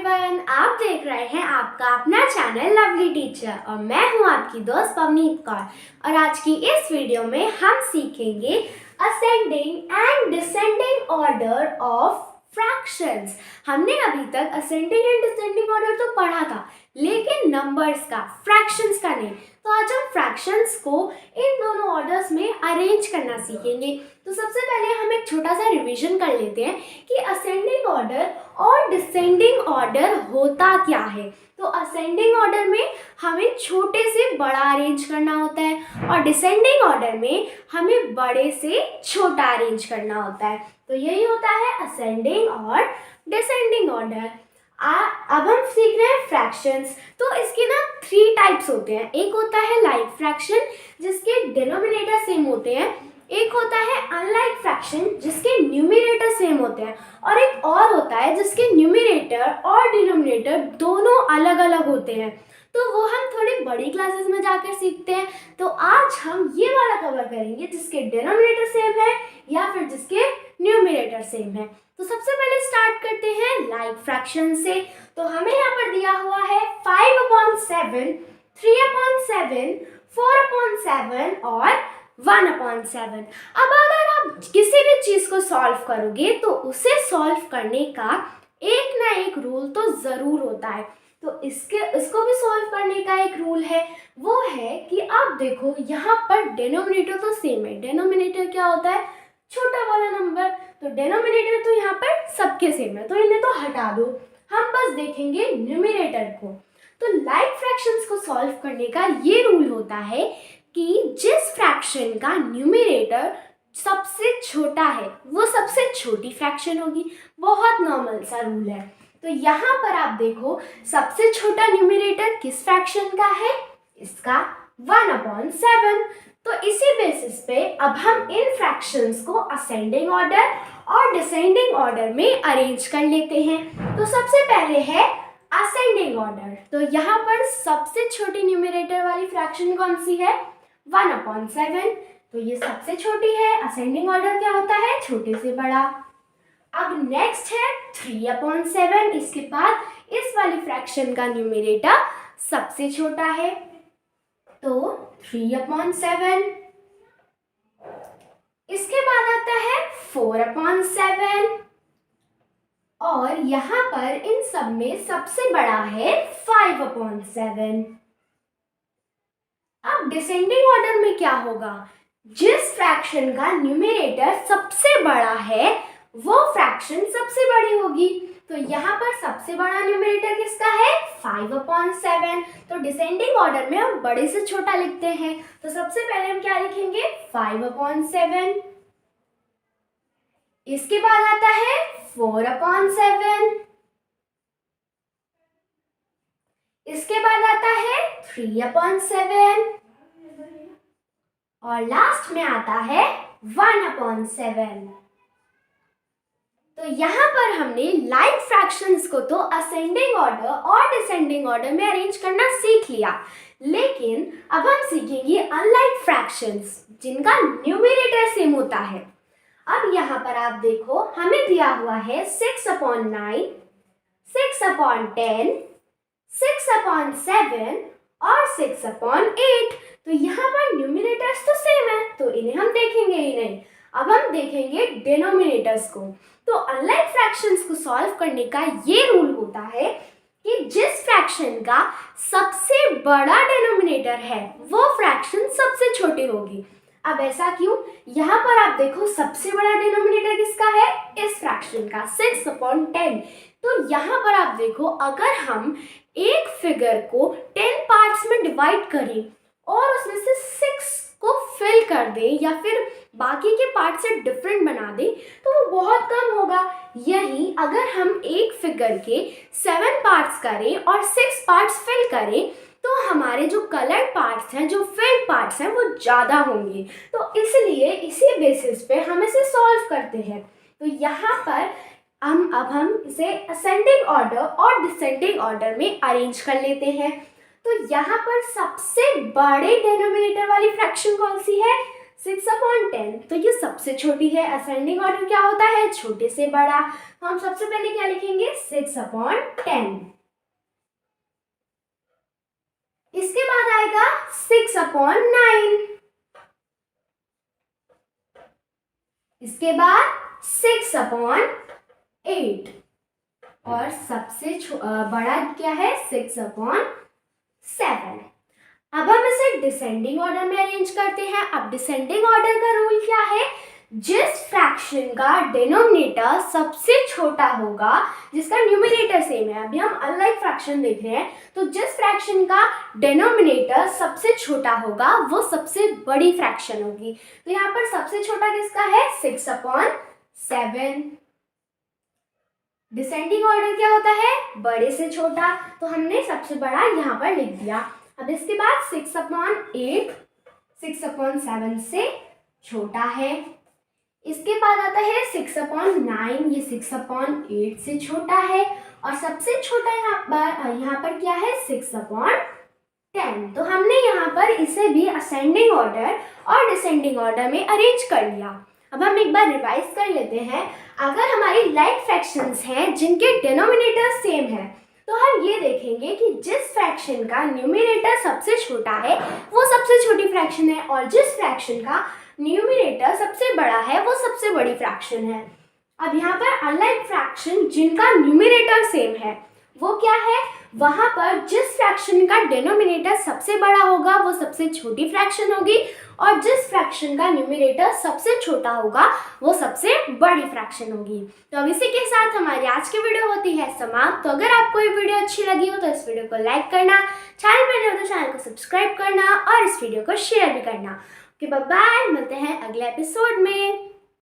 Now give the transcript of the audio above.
Everyone, आप देख रहे हैं आपका अपना चैनल लवली टीचर और मैं हूं आपकी दोस्त पवनीत कौर। और आज की इस वीडियो में हम सीखेंगे ascending and descending order of fractions. हमने अभी तक असेंडिंग एंड डिसेंडिंग ऑर्डर तो पढ़ा था, लेकिन नंबर्स का, फ्रैक्शंस का नहीं। तो आज हम फ्रैक्शंस को इन दोनों ऑर्डर्स में अरेंज करना सीखेंगे। तो सबसे पहले हम एक छोटा सा रिवीजन कर लेते हैं कि असेंडिंग ऑर्डर और डिसेंडिंग ऑर्डर होता क्या है। तो असेंडिंग ऑर्डर में हमें छोटे से बड़ा अरेंज करना होता है और डिसेंडिंग ऑर्डर में हमें बड़े से छोटा अरेंज करना होता है। तो यही होता है असेंडिंग और डिसेंडिंग ऑर्डर। अब हम सीख रहे हैं फ्रैक्शंस। तो इसके ना 3 टाइप्स होते हैं। एक होता है लाइक फ्रैक्शन जिसके डिनोमिनेटर सेम होते हैं, एक होता है अनलाइक फ्रैक्शन जिसके न्यूमरेटर सेम होते हैं, और एक और होता है जिसके न्यूमरेटर और डिनोमिनेटर दोनों अलग अलग होते हैं। तो वो हम थोड़ी बड़ी क्लासेस में जाकर सीखते हैं। तो आज हम ये वाला कवर करेंगे जिसके डिनोमिनेटर सेम है या फिर जिसके न्यूमरेटर सेम है। तो सबसे पहले स्टार्ट करते हैं लाइक फ्रैक्शन से। तो हमें यहाँ पर दिया हुआ है 5/7, 3/7, 4/7 और 1/7। अब अगर आप किसी भी चीज को सॉल्व करोगे तो उसे सॉल्व करने का एक ना एक रूल तो जरूर होता है। तो इसको भी सॉल्व करने का एक रूल है, वो है कि आप देखो यहाँ पर डिनोमिनेटर तो सेम है। डिनोमिनेटर क्या होता है? छोटा वाला नंबर। तो डिनोमिनेटर तो यहाँ पर सबके सेम है, तो इन्हें तो हटा दो, हम बस देखेंगे न्यूमरेटर को। तो लाइक फ्रैक्शंस को सॉल्व करने का ये रूल होता है कि जिस फ्रैक्शन का न्यूमरेटर सबसे छोटा है वो सबसे छोटी फ्रैक्शन होगी। बहुत नॉर्मल सा रूल है। तो यहाँ पर आप देखो सबसे छोटा न्यूमरेटर किस फ्रैक्शन का है? इसका 1/7। तो इसी बेसिस पे अब हम इन फ्रैक्शंस को असेंडिंग ऑर्डर और डिसेंडिंग ऑर्डर में अरेंज कर लेते हैं। तो सबसे पहले है असेंडिंग ऑर्डर। तो यहाँ पर सबसे छोटी न्यूमरेटर वाली फ्रैक्शन कौन सी है? 1/7। तो ये सबसे छोटी है। असेंडिंग ऑर्डर क्या होता है? छोटे से बड़ा। अब नेक्स्ट है 3/7। इसके बाद इस वाली फ्रैक्शन का न्यूमरेटर सबसे छोटा है, तो 3/7। इसके बाद आता है 4/7 और यहाँ पर इन सब में सबसे बड़ा है 5/7। अब डिसेंडिंग ऑर्डर में क्या होगा? जिस फ्रैक्शन का न्यूमरेटर सबसे बड़ा है वो फ्रैक्शन सबसे बड़ी होगी। तो यहाँ पर सबसे बड़ा न्यूमरेटर किसका है? 5/7। तो डिसेंडिंग ऑर्डर में हम बड़े से छोटा लिखते हैं। तो सबसे पहले हम क्या लिखेंगे? 5/7। इसके बाद आता है 4/7। इसके बाद आता है 3/7 और लास्ट में आता है 1/7। तो यहाँ पर हमने लाइक फ्रैक्शंस को तो असेंडिंग ऑर्डर और डिसेंडिंग ऑर्डर में अरेंज करना सीख लिया, लेकिन अब हम सीखेंगे अनलाइक फ्रैक्शंस जिनका न्यूमरेटर सेम होता है। अब यहाँ पर आप देखो हमें दिया हुआ है 6/9, 6/10, 6/7 और 6/8। तो यहाँ पर न्यूमरेटर्स तो सेम है, तो इन्हें हम देखेंगे ही नहीं। अब हम देखेंगे डिनोमिनेटर्स को। तो अनलाइक फ्रैक्शंस को सॉल्व करने का ये रूल होता है कि जिस फ्रैक्शन का सबसे बड़ा डिनोमिनेटर है वो फ्रैक्शन सबसे छोटी होगी। अब ऐसा क्यों? यहाँ पर आप देखो सबसे बड़ा डिनोमिनेटर किसका है? इस फ्रैक्शन का 6/10। तो यहाँ पर आप देखो अगर हम एक फिगर को 10 पार्ट्स में डिवाइड करें और उसमें से 6 को फिल कर दें या फिर बाकी के पार्ट से डिफरेंट बना दें तो वो बहुत कम होगा। यही अगर हम एक फिगर के 7 पार्ट्स करें और 6 पार्ट्स फिल करें तो हमारे जो कलर्ड पार्ट्स हैं, जो फिल्ड पार्ट्स हैं, वो ज़्यादा होंगे। तो इसलिए इसी बेसिस पे हम इसे सॉल्व करते हैं। तो यहाँ पर हम इसे असेंडिंग ऑर्डर और डिसेंडिंग ऑर्डर में अरेंज कर लेते हैं। तो यहाँ पर सबसे बड़े डिनोमिनेटर वाली फ्रैक्शन कौन सी है? 6/10 तो ये सबसे छोटी है। असेंडिंग ऑर्डर क्या होता है? छोटे से बड़ा। तो हम सबसे पहले क्या लिखेंगे? 6/10। इसके बाद आएगा 6/9। इसके बाद 6/8 और सबसे बड़ा क्या है? 6/7। अब हम इसे डिसेंडिंग ऑर्डर में अरेंज करते हैं। अब डिसेंडिंग ऑर्डर का रूल क्या है? जिस फ्रैक्शन का डिनोमिनेटर सबसे छोटा होगा, जिसका न्यूमरेटर सेम है, अभी हम अनलाइक फ्रैक्शन देख रहे हैं, तो जिस फ्रैक्शन का डिनोमिनेटर सबसे छोटा होगा वो सबसे बड़ी फ्रैक्शन होगी। तो यहाँ पर सबसे छोटा किसका है? 6/7। डिसेंडिंग ऑर्डर क्या होता है? बड़े से छोटा। तो हमने सबसे बड़ा यहाँ पर लिख दिया। अब इसके बाद 6/8 6/7 से छोटा है। इसके बाद आता है 6/9, ये 6/8 से छोटा है। और सबसे छोटा यहाँ पर क्या है? 6/10। तो हमने यहाँ पर इसे भी असेंडिंग ऑर्डर और डिसेंडिंग ऑर्डर में अरेंज कर लिया। अब हम एक बार रिवाइज कर लेते हैं। अगर हमारी लाइक फ्रैक्शंस हैं जिनके डिनोमिनेटर सेम है, तो हम ये देखेंगे कि जिस फ्रैक्शन का न्यूमरेटर सबसे छोटा है वो सबसे छोटी फ्रैक्शन है, और जिस फ्रैक्शन का न्यूमरेटर सबसे बड़ा है वो सबसे बड़ी फ्रैक्शन है। अब यहाँ पर अनलाइक फ्रैक्शन जिनका न्यूमरेटर सेम है वो क्या है? वहां पर जिस फ्रैक्शन का डिनोमिनेटर सबसे बड़ा होगा वो सबसे छोटी फ्रैक्शन होगी, और जिस फ्रैक्शन का न्यूमरेटर सबसे छोटा होगा वो सबसे बड़ी फ्रैक्शन होगी। तो अब इसी के साथ हमारी आज की वीडियो होती है समाप्त। तो अगर आपको ये वीडियो अच्छी लगी हो तो इस वीडियो को लाइक करना, चैनल पर नए हो तो चैनल को सब्सक्राइब करना और इस वीडियो को शेयर भी करना। ओके, बाय बाय, मिलते हैं अगले एपिसोड में।